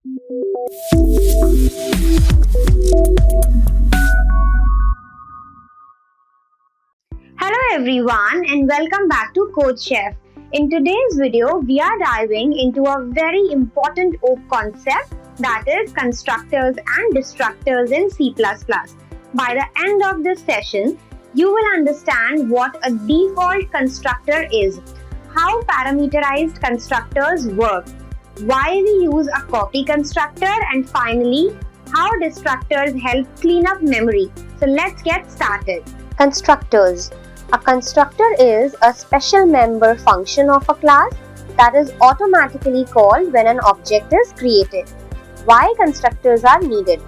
Hello everyone and welcome back to CodeChef. In today's video, we are diving into a very important concept, that is constructors and destructors in C++. By the end of this session, you will understand what a default constructor is, how parameterized constructors work, why we use a copy constructor, and finally, how destructors help clean up memory. So let's get started. Constructors. A constructor is a special member function of a class that is automatically called when an object is created. Why constructors are needed?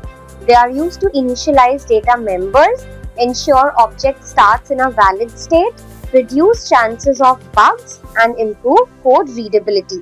They are used to initialize data members, ensure object starts in a valid state, reduce chances of bugs, and improve code readability.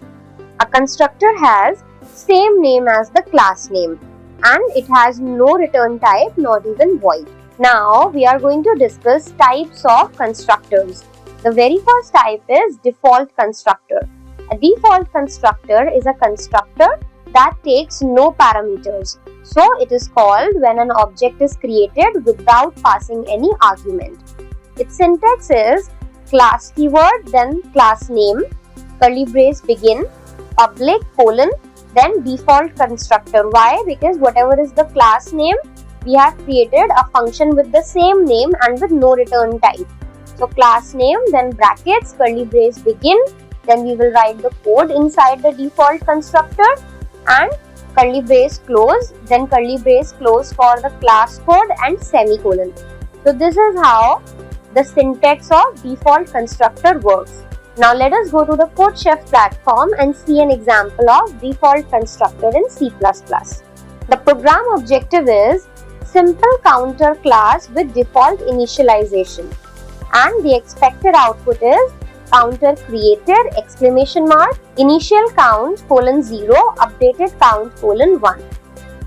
A constructor has same name as the class name, and it has no return type, not even void. Now we are going to discuss types of constructors. The very first type is default constructor. A default constructor is a constructor that takes no parameters. So it is called when an object is created without passing any argument. Its syntax is class keyword, then class name, curly brace begin, public colon, then default constructor. Why? Because whatever is the class name, we have created a function with the same name and with no return type. So class name, then brackets, curly brace begin, then we will write the code inside the default constructor, and curly brace close, then curly brace close for the class code and semicolon. So this is how the syntax of default constructor works. Now let us go to the CodeChef platform and see an example of default constructor in C++. The program objective is simple counter class with default initialization, and the expected output is counter created exclamation mark, initial count :0, updated count :1.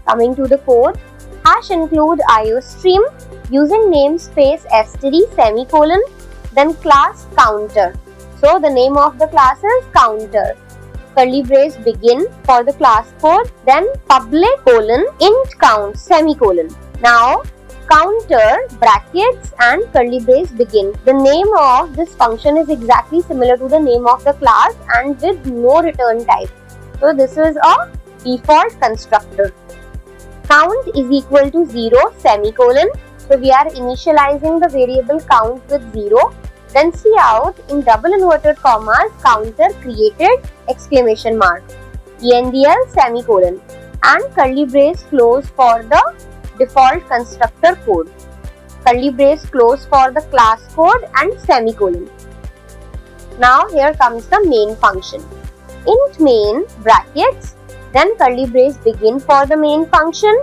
Coming to the code, hash include IOStream using namespace std semicolon, then class counter. So the name of the class is counter. Curly brace begin for the class code, then public colon int count semicolon. Now counter, brackets, and curly brace begin. The name of this function is exactly similar to the name of the class and with no return type. So this is a default constructor. Count is equal to 0 semicolon. So we are initializing the variable count with 0. Then cout in double inverted commas counter created exclamation mark, endl semicolon, and curly brace close for the default constructor code, curly brace close for the class code and semicolon. Now here comes the main function. Int main brackets, then curly brace begin for the main function,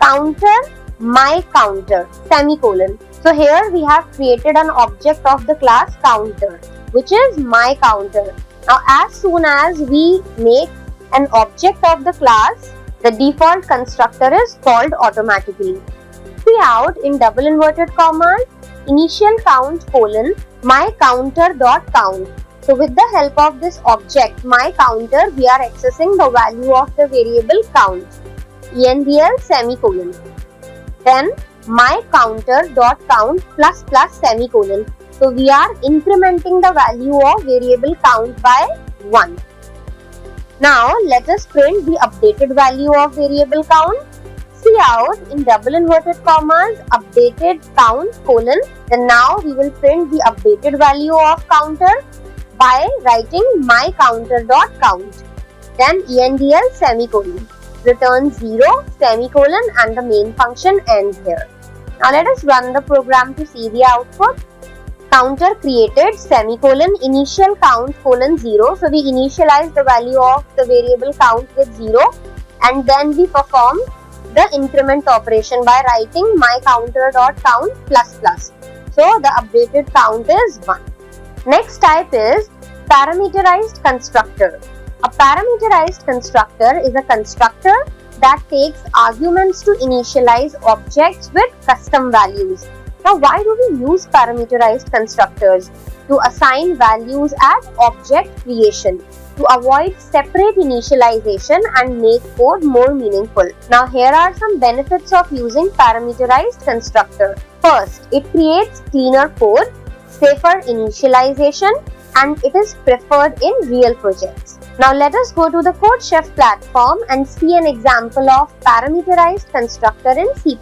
counter my counter semicolon. So here we have created an object of the class counter, which is my counter. Now as soon as we make an object of the class, the default constructor is called automatically. Cout in double inverted commas, initial count :, my counter dot count. So with the help of this object, my counter, we are accessing the value of the variable count, endl semicolon. Then my counter dot count plus semicolon. So we are incrementing the value of variable count by 1. Now let us print the updated value of variable count. Cout in double inverted commas updated count :, then now we will print the updated value of counter by writing my counter dot count. Then endl semicolon, return 0 semicolon, and the main function ends here. Now let us run the program to see the output. Counter created semicolon, initial count :0. So we initialize the value of the variable count with 0, and then we perform the increment operation by writing my counter dot count plus. So the updated count is 1. Next type is parameterized constructor. A parameterized constructor is a constructor that takes arguments to initialize objects with custom values. Now, why do we use parameterized constructors? To assign values at object creation, to to avoid separate initialization and make code more meaningful. Now here are some benefits of using parameterized constructor. First, it creates cleaner code, safer initialization, and it is preferred in real projects. Now let us go to the CodeChef platform and see an example of parameterized constructor in C++.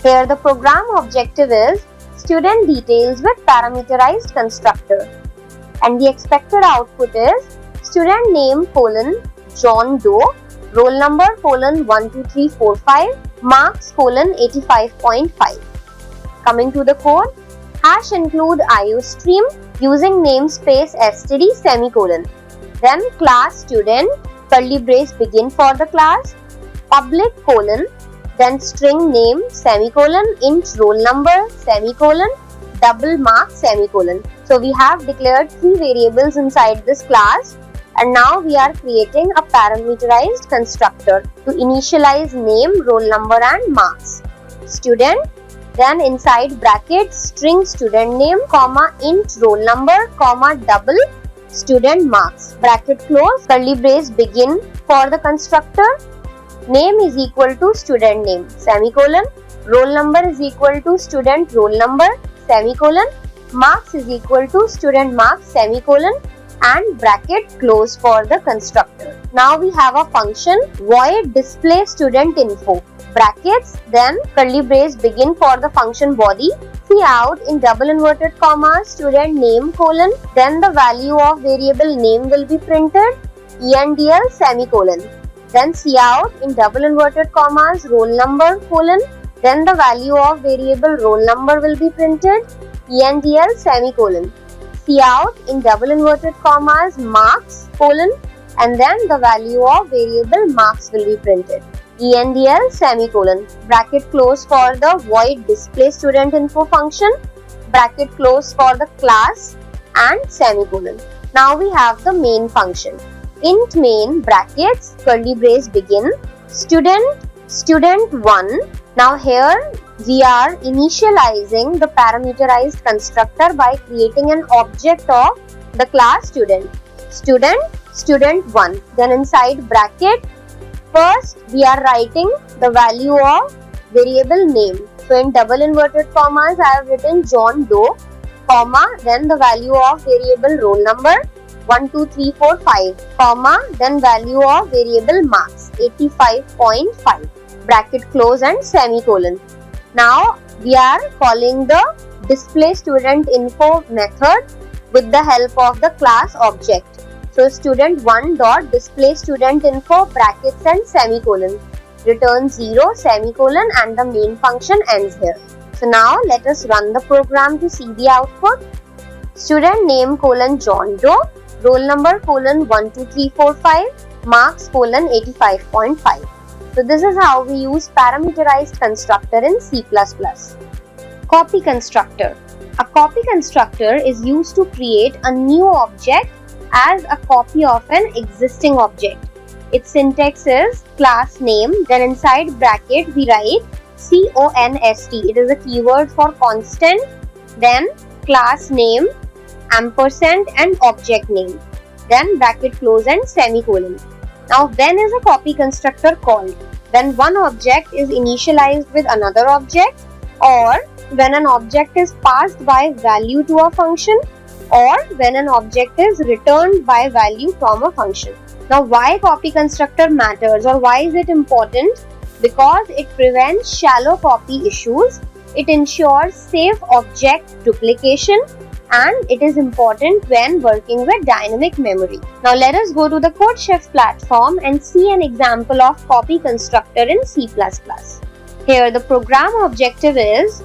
Here the program objective is student details with parameterized constructor, and the expected output is student name John Doe, roll number 12345, marks 85.5. Coming to the code, hash include IOStream using namespace std . Then class student, curly brace begin for the class, public : then string name int roll number double mark . So we have declared 3 variables inside this class, and now we are creating a parameterized constructor to initialize name, roll number and marks. Student, then inside brackets string student name, int roll number, double student marks, bracket close, curly brace begin for the constructor. Name is equal to student name, roll number is equal to student roll number, marks is equal to student marks, and bracket close for the constructor. Now we have a function void display student info, brackets, then curly brace begin for the function body, cout in double inverted commas student name : then the value of variable name will be printed, endl : then cout in double inverted commas roll number : then the value of variable roll number will be printed, endl : cout in double inverted commas marks : and then the value of variable marks will be printed, endl : bracket close for the void display student info function, bracket close for the class, and semicolon. Now we have the main function. Int main brackets curly brace begin student1. Now here we are initializing the parameterized constructor by creating an object of the class student1. Then inside bracket, first we are writing the value of variable name. So in double inverted commas I have written John Doe, then the value of variable roll number 12345, then value of variable marks 85.5, bracket close and semicolon. Now we are calling the display student info method with the help of the class object. So student1 dot display student info brackets and semicolon, return 0 semicolon, and the main function ends here. So now let us run the program to see the output. Student name John Doe, roll number 12345, marks 85.5. So this is how we use parameterized constructor in C++. Copy constructor. A copy constructor is used to create a new object as a copy of an existing object. Its syntax is class name, then inside bracket we write const. It is a keyword for constant, then class name, ampersand and object name, then bracket close and semicolon. Now when is a copy constructor called? When one object is initialized with another object, or when an object is passed by value to a function, or when an object is returned by value from a function. Now why copy constructor matters, or why is it important? Because it prevents shallow copy issues, it ensures safe object duplication, and it is important when working with dynamic memory. Now let us go to the CodeChef platform and see an example of copy constructor in C++. Here the program objective is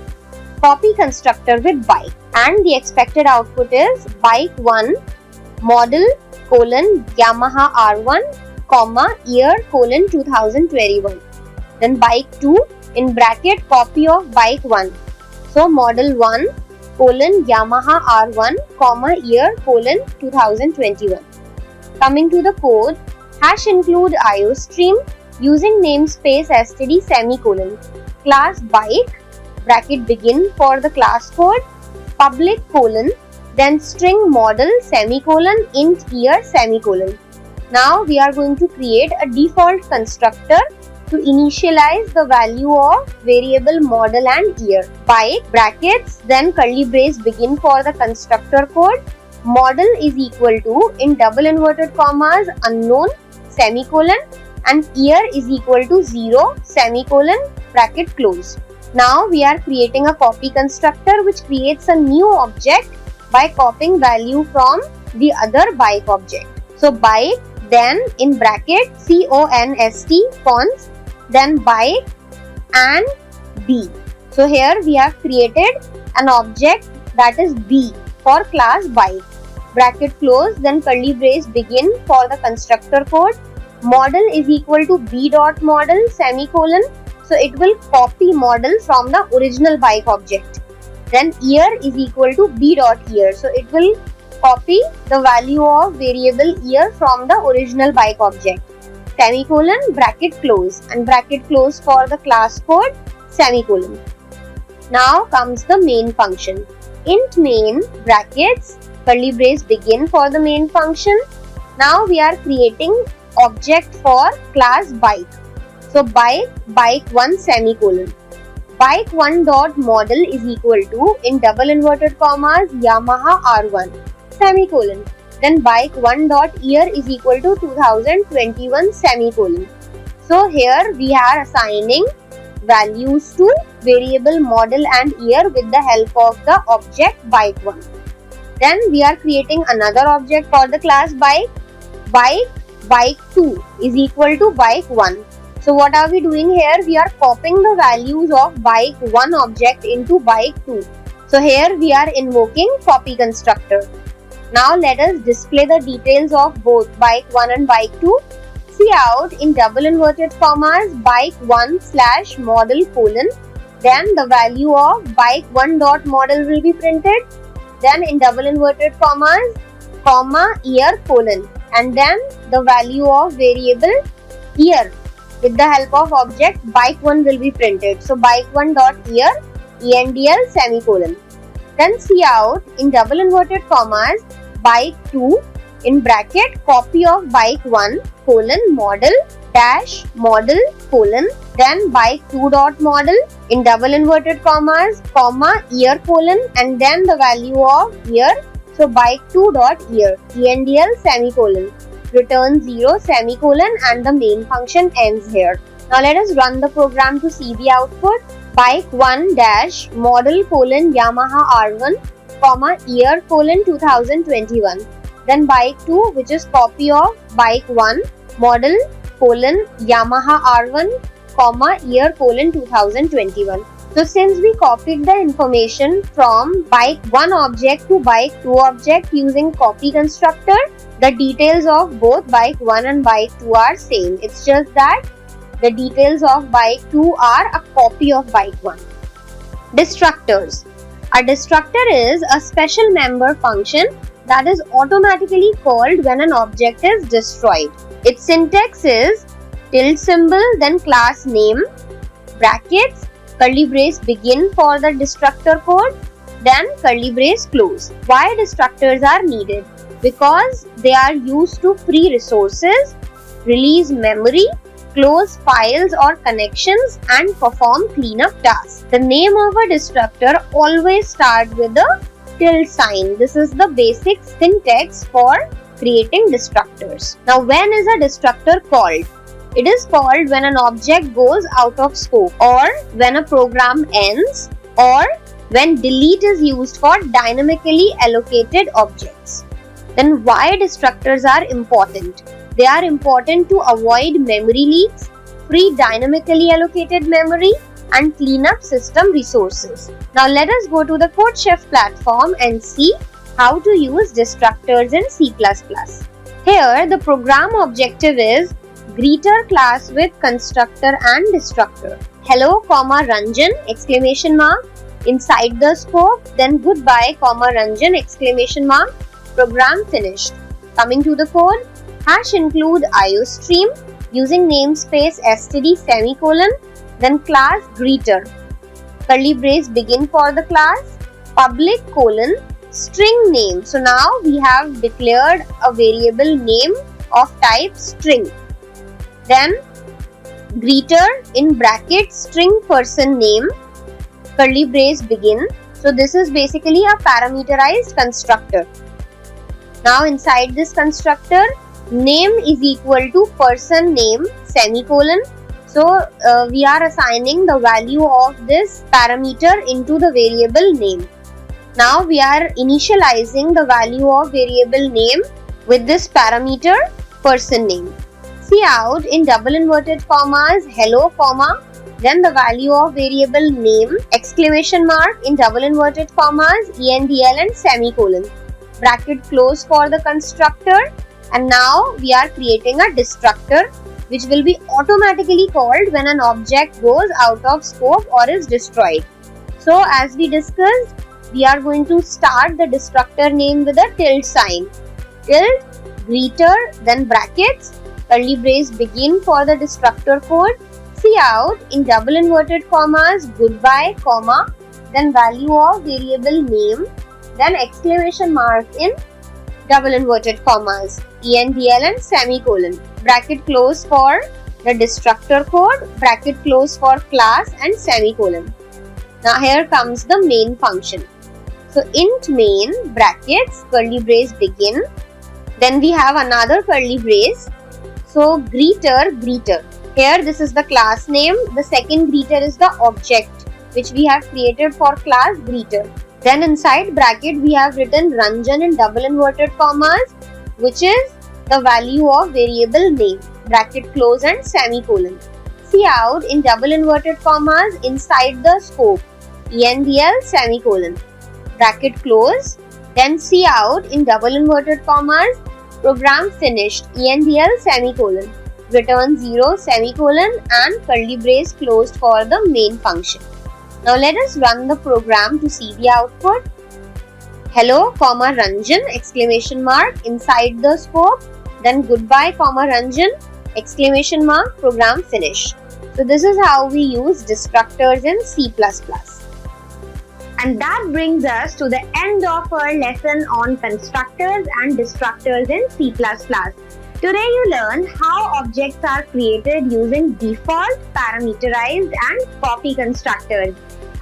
copy constructor with bike, and the expected output is bike1 model : Yamaha R1, year : 2021. Then bike2 in bracket copy of bike1. So model 1 : Yamaha R1, year : 2021. Coming to the code, hash include IOStream using namespace std : class bike, bracket begin for the class code, public : then string model semicolon int year semicolon. Now we are going to create a default constructor to initialize the value of variable model and year. Bike brackets, then curly brace begin for the constructor code. Model is equal to, in double inverted commas, unknown semicolon, and year is equal to 0 semicolon bracket close. Now we are creating a copy constructor which creates a new object by copying value from the other bike object. So bike, then in bracket const cons, then bike and b. So here we have created an object that is b for class bike. Bracket close, then curly brace begin for the constructor code. Model is equal to b dot model semicolon. So it will copy model from the original bike object. Then year is equal to b dot year. So it will copy the value of variable year from the original bike object. Semicolon, bracket close, and bracket close for the class code semicolon. Now comes the main function. Int main brackets curly brace begin for the main function. Now we are creating object for class bike. So bike 1 semicolon. Bike 1 dot model is equal to, in double inverted commas, Yamaha R1 semicolon. Then bike 1 dot year is equal to 2021 semicolon. So here we are assigning values to variable model and year with the help of the object bike 1. Then we are creating another object for the class bike. Bike 2 is equal to bike 1. So what are we doing here? We are copying the values of bike 1 object into bike 2. So here we are invoking copy constructor. Now let us display the details of both bike 1 and bike 2. See out, in double inverted commas, bike 1 slash model colon. Then the value of bike 1 dot model will be printed. Then in double inverted commas, comma year colon. And then the value of variable year with the help of object bike 1 will be printed. So bike 1 dot year endl semicolon. Then see out, in double inverted commas, bike 2 in bracket copy of bike 1 colon model dash model colon, then bike 2 dot model in double inverted commas comma year colon, and then the value of year. So bike 2 dot year endl semicolon, return 0 semicolon, and the main function ends here. Now let us run the program to see the output. Bike 1 dash model colon Yamaha R1 comma year colon 2021. Then bike 2, which is copy of bike 1 model colon Yamaha R1 comma year colon 2021. So since we copied the information from bike 1 object to bike 2 object using copy constructor, the details of both bike 1 and bike 2 are same. It's just that the details of bike 2 are a copy of bike 1. Destructors. A destructor is a special member function that is automatically called when an object is destroyed. Its syntax is tilde symbol, then class name, brackets, curly brace begin for the destructor code, then curly brace close. Why destructors are needed? Because they are used to free resources, release memory, close files or connections, and perform cleanup tasks. The name of a destructor always starts with a tilde sign. This is the basic syntax for creating destructors. Now, when is a destructor called? It is called when an object goes out of scope, or when a program ends, or when delete is used for dynamically allocated objects. Then why destructors are important? They are important to avoid memory leaks, free dynamically allocated memory, and clean up system resources. Now let us go to the CodeChef platform and see how to use destructors in C++. Here the program objective is greeter class with constructor and destructor. Hello, Ranjan, exclamation mark. Inside the scope, then goodbye, Ranjan, exclamation mark. Program finished. Coming to the code, hash include iostream using namespace std semicolon, then class greeter. Curly brace begin for the class, public colon string name. So now we have declared a variable name of type string. Then greeter in brackets string person name, curly brace begin. So this is basically a parameterized constructor. Now inside this constructor, name is equal to person name semicolon. So we are assigning the value of this parameter into the variable name. Now we are initializing the value of variable name with this parameter person name. Cout in double inverted commas hello comma, then the value of variable name exclamation mark in double inverted commas endl and semicolon, bracket close for the constructor. And now we are creating a destructor which will be automatically called when an object goes out of scope or is destroyed. So as we discussed, we are going to start the destructor name with a tilde sign. Tilde, greeter, then brackets, curly brace begin for the destructor code, cout in double inverted commas goodbye comma, then value of variable name, then exclamation mark in double inverted commas endl and semicolon, bracket close for the destructor code, bracket close for class and semicolon. Now here comes the main function. So int main brackets curly brace begin, then we have another curly brace. So greeter. Here this is the class name, the second greeter is the object which we have created for class greeter. Then inside bracket we have written Ranjan in double inverted commas, which is the value of variable name, bracket close and semicolon. Cout in double inverted commas inside the scope, endl semicolon, bracket close, then cout in double inverted commas program finished endl semicolon, return 0 semicolon and curly brace closed for the main function. Now let us run the program to see the output. Hello comma Ranjan exclamation mark inside the scope, then goodbye comma Ranjan exclamation mark program finish. So this is how we use destructors in C++. And that brings us to the end of our lesson on constructors and destructors in C++. Today you learned how objects are created using default, parameterized and copy constructors,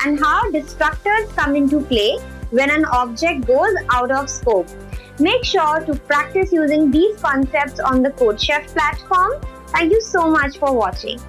and how destructors come into play when an object goes out of scope. Make sure to practice using these concepts on the CodeChef platform. Thank you so much for watching.